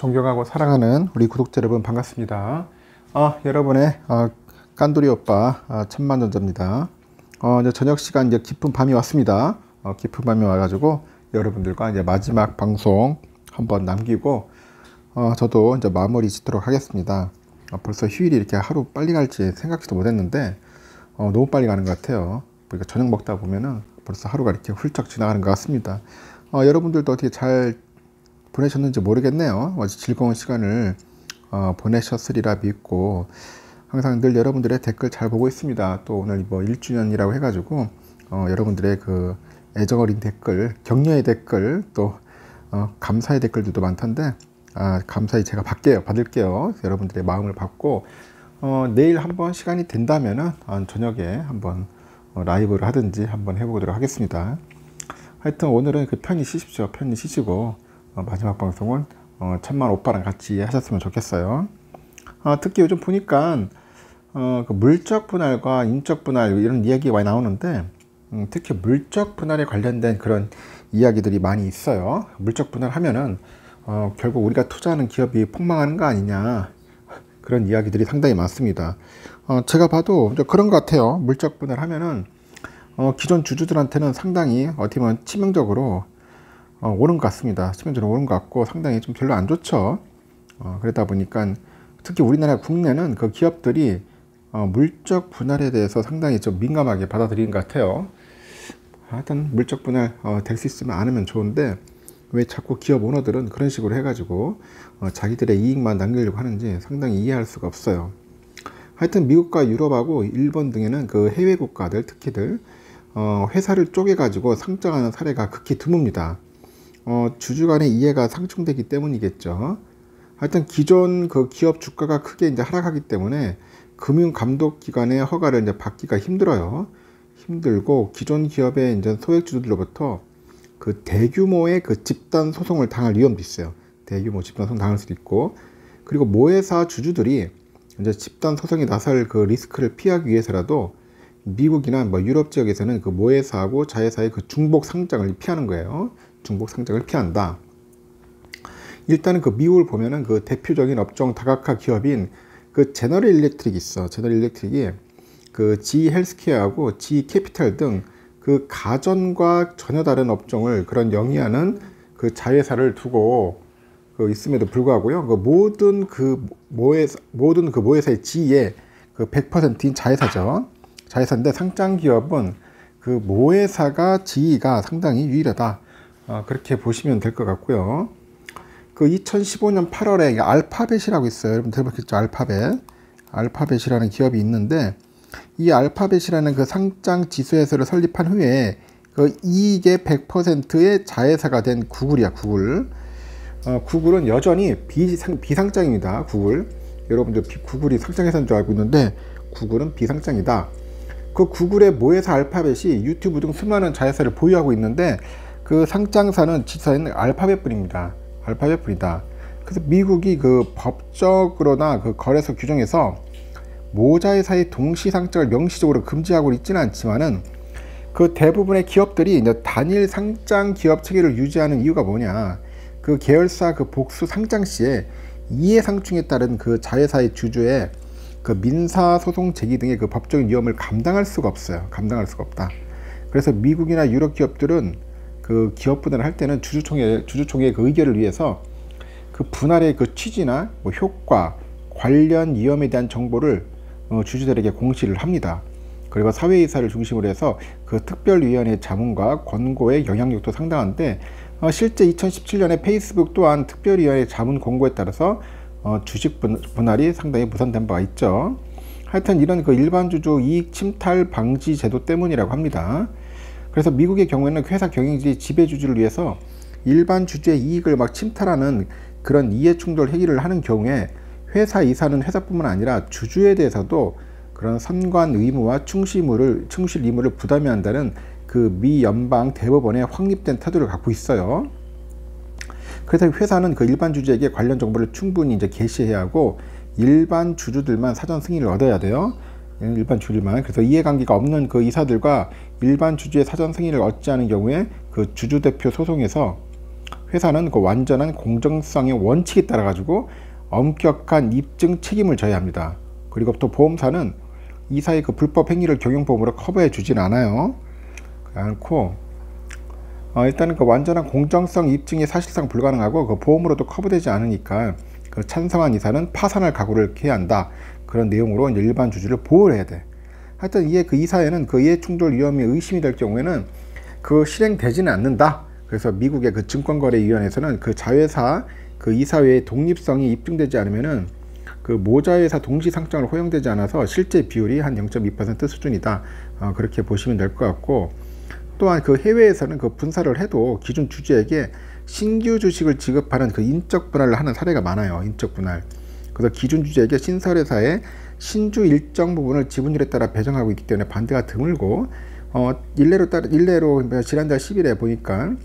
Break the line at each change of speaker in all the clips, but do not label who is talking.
존경하고 사랑하는 우리 구독자 여러분 반갑습니다. 여러분의 깐돌이 오빠 천만전자입니다. 이제 저녁 시간 이제 깊은 밤이 왔습니다. 깊은 밤이 와가지고 여러분들과 이제 마지막 방송 한번 남기고 저도 이제 마무리 짓도록 하겠습니다. 벌써 휴일이 이렇게 하루 빨리 갈지 생각지도 못했는데 너무 빨리 가는 것 같아요. 그러니까 저녁 먹다 보면은 벌써 하루가 이렇게 훌쩍 지나가는 것 같습니다. 여러분들도 어떻게 잘 보내셨는지 모르겠네요. 아주 즐거운 시간을 보내셨으리라 믿고 항상 늘 여러분들의 댓글 잘 보고 있습니다. 또 오늘 뭐 1주년이라고 해가지고 여러분들의 그 애정어린 댓글, 격려의 댓글, 또 감사의 댓글들도 많던데 감사히 제가 받을게요. 여러분들의 마음을 받고 내일 한번 시간이 된다면은 저녁에 한번 라이브를 하든지 한번 해보도록 하겠습니다. 하여튼 오늘은 그 편히 쉬십시오. 편히 쉬시고 마지막 방송은 천만 오빠랑 같이 하셨으면 좋겠어요. 특히 요즘 보니까 그 물적 분할과 인적 분할 이런 이야기가 많이 나오는데 특히 물적 분할에 관련된 그런 이야기들이 많이 있어요. 물적 분할 하면은 결국 우리가 투자하는 기업이 폭망하는 거 아니냐, 그런 이야기들이 상당히 많습니다. 제가 봐도 그런 것 같아요. 물적 분할 하면은 기존 주주들한테는 상당히 어떻게 보면 치명적으로 오른 것 같습니다. 치명적으로 오른 것 같고 상당히 좀 별로 안 좋죠. 그러다 보니까 특히 우리나라 국내는 그 기업들이 물적 분할에 대해서 상당히 좀 민감하게 받아들이는 것 같아요. 하여튼 물적 분할 될 수 있으면 안 하면 좋은데 왜 자꾸 기업 오너들은 그런 식으로 해가지고 자기들의 이익만 남기려고 하는지 상당히 이해할 수가 없어요. 하여튼 미국과 유럽하고 일본 등에는 그 해외 국가들 특히들 회사를 쪼개가지고 상장하는 사례가 극히 드뭅니다. 주주 간의 이해가 상충되기 때문이겠죠. 하여튼 기존 그 기업 주가가 크게 이제 하락하기 때문에 금융감독기관의 허가를 이제 받기가 힘들어요. 힘들고 기존 기업의 이제 소액주주들로부터 그 대규모의 그 집단 소송을 당할 위험도 있어요. 대규모 집단 소송 당할 수도 있고, 그리고 모회사 주주들이 이제 집단 소송에 나설 그 리스크를 피하기 위해서라도 미국이나 뭐 유럽 지역에서는 그 모회사하고 자회사의 그 중복 상장을 피하는 거예요. 중복 상장을 피한다. 일단은 그 미국을 보면은 그 대표적인 업종 다각화 기업인 그 제너럴 일렉트릭이 있어. 제너럴 일렉트릭이 그 GE 헬스케어하고 GE 캐피탈 등 그 가전과 전혀 다른 업종을 그런 영위하는 그 자회사를 두고 그 있음에도 불구하고요. 그 모든 그 모회사의 GE의 그 100%인 자회사죠. 자회사인데 상장 기업은 그 모회사가 GE가 상당히 유일하다. 그렇게 보시면 될 것 같고요. 그 2015년 8월에 알파벳이라고 있어요. 여러분 들어봤겠죠? 알파벳이라는 기업이 있는데 이 알파벳이라는 그 상장 지수회사를 설립한 후에 그 이익의 100%의 자회사가 된 구글이야. 구글은 여전히 비상장입니다. 여러분들 구글이 상장회사인 줄 알고 있는데 구글은 비상장이다. 그 구글의 모회사 알파벳이 유튜브 등 수많은 자회사를 보유하고 있는데 그 상장사는 지사에는 알파벳뿐입니다. 그래서 미국이 그 법적으로나 그 거래소 규정에서 모자회사의 동시 상장을 명시적으로 금지하고 있지는 않지만은 그 대부분의 기업들이 이제 단일 상장 기업 체계를 유지하는 이유가 뭐냐, 그 계열사 그 복수 상장 시에 이해상충에 따른 그 자회사의 주주의 그 민사소송 제기 등의 그 법적인 위험을 감당할 수가 없어요. 감당할 수가 없다. 그래서 미국이나 유럽 기업들은 그 기업 분할을 할 때는 주주총회의 그 의결을 위해서 그 분할의 그 취지나 뭐 효과, 관련 위험에 대한 정보를 주주들에게 공시를 합니다. 그리고 사회이사를 중심으로 해서 그 특별위원회 자문과 권고의 영향력도 상당한데 실제 2017년에 페이스북 또한 특별위원회 자문 공고에 따라서 주식 분할이 상당히 무산된 바가 있죠. 하여튼 이런 그 일반 주주 이익 침탈 방지 제도 때문이라고 합니다. 그래서 미국의 경우에는 회사 경영진이 지배주주를 위해서 일반 주주의 이익을 막 침탈하는 그런 이해충돌 행위를 하는 경우에 회사 이사는 회사뿐만 아니라 주주에 대해서도 그런 선관 의무와 충실 의무를 부담해야 한다는 그 미 연방 대법원의 확립된 태도를 갖고 있어요. 그래서 회사는 그 일반 주주에게 관련 정보를 충분히 이제 게시해야 하고 일반 주주들만 사전 승인을 얻어야 돼요. 일반 주주들만. 그래서 이해관계가 없는 그 이사들과 일반 주주의 사전 승인을 얻지 않은 경우에 그 주주대표 소송에서 회사는 그 완전한 공정성의 원칙에 따라 가지고 엄격한 입증 책임을 져야 합니다. 그리고 또 보험사는 이사의 그 불법 행위를 경영보험으로 커버해 주진 않아요. 않고 일단은 그 완전한 공정성 입증이 사실상 불가능하고 그 보험으로도 커버되지 않으니까 그 찬성한 이사는 파산할 각오를 해야 한다. 그런 내용으로 이제 일반 주주를 보호를 해야 돼. 하여튼 이에 그 이사회는 그 이해충돌 위험이 의심이 될 경우에는 그 실행되지는 않는다. 그래서 미국의 그 증권거래위원회에서는 그 자회사 그 이사회의 독립성이 입증되지 않으면은 그 모자회사 동시 상장을 허용되지 않아서 실제 비율이 한 0.2% 수준이다. 그렇게 보시면 될 것 같고, 또한 그 해외에서는 그 분사를 해도 기존 주주에게 신규 주식을 지급하는 그 인적 분할을 하는 사례가 많아요. 인적 분할. 그래서 기존 주주에게 신설회사에 신주 일정 부분을 지분율에 따라 배정하고 있기 때문에 반대가 드물고, 일례로 지난달 10일에 보니까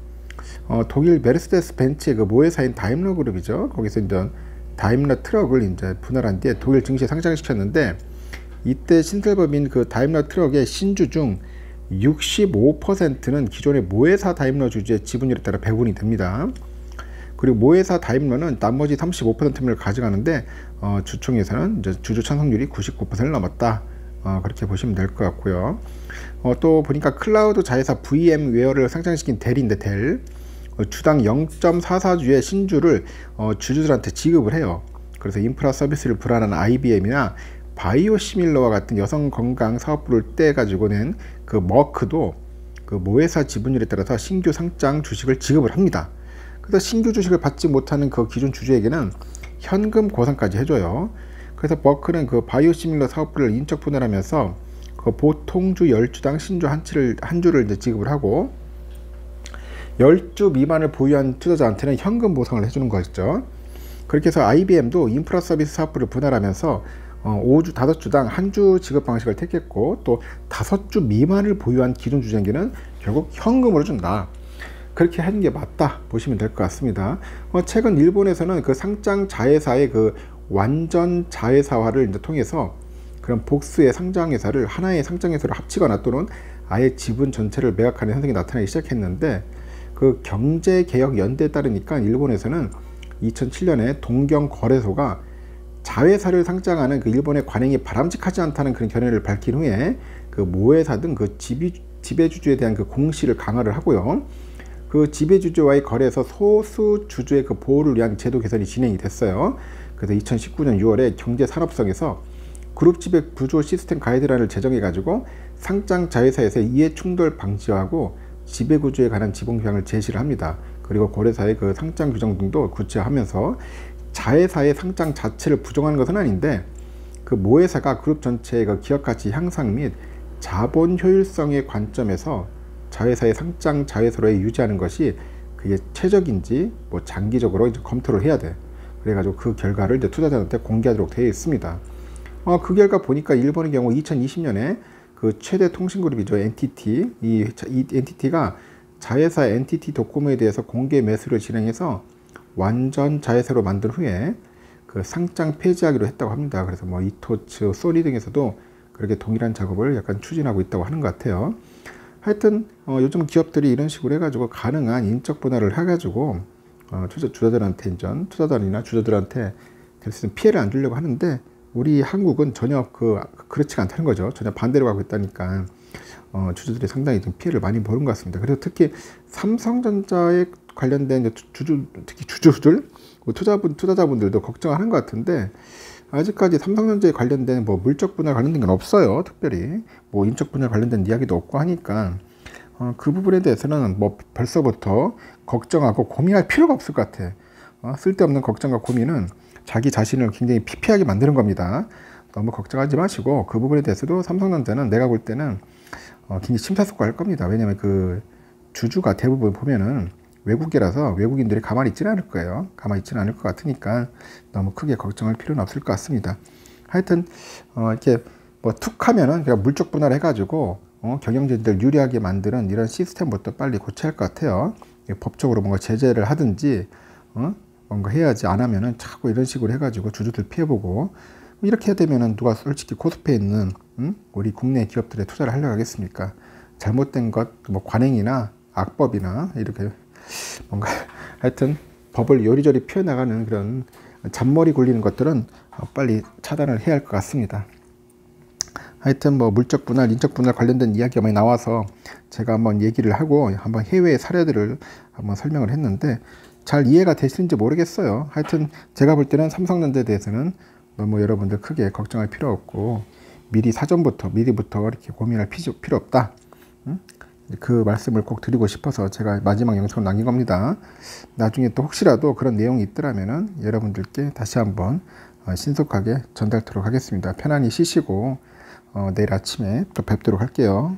독일 메르세데스 벤츠의 그 모회사인 다임러 그룹이죠. 거기서 이제 다임러 트럭을 이제 분할한 뒤에 독일 증시에 상장시켰는데, 이때 신설법인 그 다임러 트럭의 신주 중 65%는 기존의 모회사 다임러 주주의 지분율에 따라 배분이 됩니다. 그리고 모회사 다임러는 나머지 35%를 가져가는데 주총에서는 이제 주주 찬성률이 99%를 넘었다. 그렇게 보시면 될 것 같고요. 또 보니까 클라우드 자회사 VM웨어를 상장시킨 델인데 델 주당 0.44주의 신주를 주주들한테 지급을 해요. 그래서 인프라 서비스를 불안한 IBM이나 바이오시밀러와 같은 여성 건강 사업부를 떼가지고 낸 그 머크도 그 모회사 지분율에 따라서 신규 상장 주식을 지급을 합니다. 그래서 신규 주식을 받지 못하는 그 기존 주주에게는 현금 보상까지 해줘요. 그래서 머크는 그 바이오시밀러 사업부를 인적 분할하면서 그 보통주 10주당 신주 한 주를 이제 지급을 하고, 10주 미만을 보유한 투자자한테는 현금 보상을 해주는 것이죠. 그렇게 해서 IBM도 인프라 서비스 사업부를 분할하면서 5주 한 주 지급 방식을 택했고, 또 5주 미만을 보유한 기존 주주에게는 결국 현금으로 준다. 그렇게 하는 게 맞다 보시면 될 것 같습니다. 최근 일본에서는 그 상장 자회사의 그 완전 자회사화를 이제 통해서 그런 복수의 상장회사를 하나의 상장회사로 합치거나 또는 아예 지분 전체를 매각하는 현상이 나타나기 시작했는데, 그 경제개혁연대에 따르니까 일본에서는 2007년에 동경거래소가 자회사를 상장하는 그 일본의 관행이 바람직하지 않다는 그런 견해를 밝힌 후에 그 모회사 등 그 지배주주에 대한 그 공시를 강화를 하고요. 그 지배주주와의 거래에서 소수 주주의 그 보호를 위한 제도 개선이 진행이 됐어요. 그래서 2019년 6월에 경제산업성에서 그룹 지배 구조 시스템 가이드라인을 제정해 가지고 상장 자회사에서의 이해 충돌 방지하고 지배 구조에 관한 지붕 규정을 제시를 합니다. 그리고 거래사의 그 상장 규정 등도 구체화하면서 자회사의 상장 자체를 부정하는 것은 아닌데, 그 모회사가 그룹 전체의 그 기업 가치 향상 및 자본 효율성의 관점에서 자회사의 상장 자회사로에 유지하는 것이 그게 최적인지 뭐 장기적으로 이제 검토를 해야 돼. 그래가지고 그 결과를 이제 투자자한테 공개하도록 되어 있습니다. 그 결과 보니까 일본의 경우 2020년에 그 최대 통신그룹이죠, NTT. 이 NTT가 자회사 NTT 도코모에 대해서 공개 매수를 진행해서 완전 자회사로 만든 후에 그 상장 폐지하기로 했다고 합니다. 그래서 뭐 이토츠, 소니 등에서도 그렇게 동일한 작업을 약간 추진하고 있다고 하는 것 같아요. 하여튼 요즘 기업들이 이런 식으로 해가지고 가능한 인적 분할을 해가지고 투자자들한테 투자자들이나 주주들한테 될 수 있는 피해를 안 주려고 하는데, 우리 한국은 전혀 그렇지가 않다는 거죠. 전혀 반대로 가고 있다니까 주주들이 상당히 좀 피해를 많이 보는 것 같습니다. 그래서 특히 삼성전자에 관련된 특히 주주들, 투자자분들도 걱정하는 것 같은데, 아직까지 삼성전자에 관련된 뭐 물적 분할 관련된 건 없어요. 특별히 뭐 인적 분할 관련된 이야기도 없고 하니까 그 부분에 대해서는 뭐 벌써부터 걱정하고 고민할 필요가 없을 것 같아. 쓸데없는 걱정과 고민은 자기 자신을 굉장히 피폐하게 만드는 겁니다. 너무 걱정하지 마시고, 그 부분에 대해서도 삼성전자는 내가 볼 때는 굉장히 심사숙고할 겁니다. 왜냐하면 그 주주가 대부분 보면은 외국이라서 외국인들이 가만히 있지는 않을 거예요. 가만히 있지는 않을 것 같으니까 너무 크게 걱정할 필요는 없을 것 같습니다. 하여튼 이렇게 뭐 툭 하면은 그냥 물적 분할 해가지고 경영진들 유리하게 만드는 이런 시스템부터 빨리 고쳐야 할 것 같아요. 법적으로 뭔가 제재를 하든지 뭔가 해야지, 안 하면은 자꾸 이런 식으로 해가지고 주주들 피해보고 이렇게 되면은 누가 솔직히 코스피에 있는 우리 국내 기업들에 투자를 하려고 하겠습니까? 잘못된 것, 뭐 관행이나 악법이나 이렇게 뭔가 하여튼 법을 요리조리 피워나가는 그런 잔머리 굴리는 것들은 빨리 차단을 해야 할 것 같습니다. 하여튼 뭐 물적 분할, 인적 분할 관련된 이야기가 많이 나와서 제가 한번 얘기를 하고 한번 해외 사례들을 한번 설명을 했는데 잘 이해가 되시는지 모르겠어요. 하여튼 제가 볼 때는 삼성전자에 대해서는 너무 여러분들 크게 걱정할 필요 없고 미리부터 이렇게 고민할 필요 없다. 그 말씀을 꼭 드리고 싶어서 제가 마지막 영상을 남긴 겁니다. 나중에 또 혹시라도 그런 내용이 있더라면은 여러분들께 다시 한번 신속하게 전달토록 하겠습니다. 편안히 쉬시고 내일 아침에 또 뵙도록 할게요.